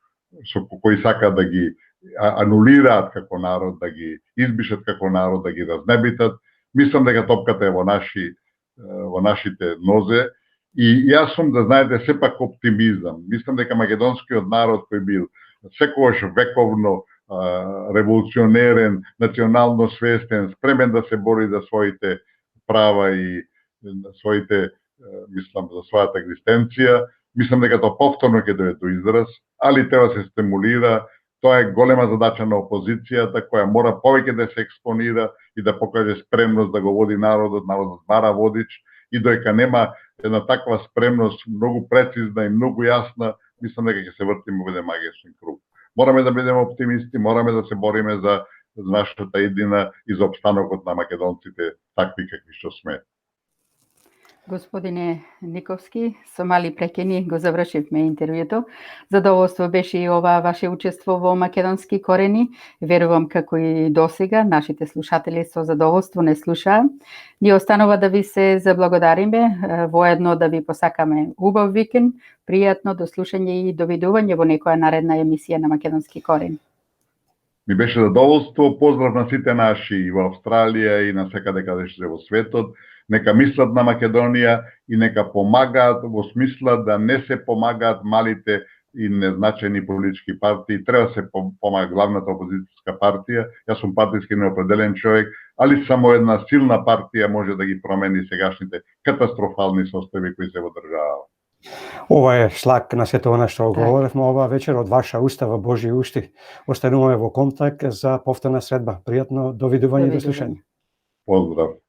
кои сакаат да ги анулираат како народ, да ги избишат како народ, да ги разнебитат. Мислам дека топката е во нашите нозе. И јас сум, да знаете, сепак оптимизам. Мислам дека македонскиот народ кој бил секогаш вековно револуционерен, национално свестен, спремен да се бори за своите права и за својата екзистенција, мислам дека тоа повторно ќе дојде до израз, али треба да се стимулира. Тоа е голема задача на опозицијата, која мора повеќе да се експонира и да покаже спремност да го води народот бара водич, и додека нема една таква спремност, многу прецизна и многу јасна, мислам дека ќе се вртиме во еден магичен круг. Мораме да бидеме оптимисти, мораме да се бориме за нашата иднина и за опстанокот на македонците такви какви што сме. Господине Никовски, со мали прекини го завршивме интервјуто. Задоволство беше и ова ваше учество во Македонски корени. Верувам како и досега нашите слушатели со задоволство не слушаа. Ни останува да ви се заблагодариме, воедно да ви посакаме убав викенд, пријатно до слушање и довидување во некоја наредна емисија на Македонски корени. Ми беше задоволство, поздрав на сите наши и во Австралија и на секаде каде што се во светот. Нека мислат на Македонија и нека помагаат во смисла да не се помагаат малите и незначајни политички партии. Треба се помага главната опозицијска партија. Јас сум партијски неопределен човек, али само една силна партија може да ги промени сегашните катастрофални состојби кои се во државава. Ова е шлак на сето она што говоревме оваа вечер од ваша уста во Божји ушти. Остануваме во контакт за повторна средба. Пријатно довидување и до слушање. Поздрав.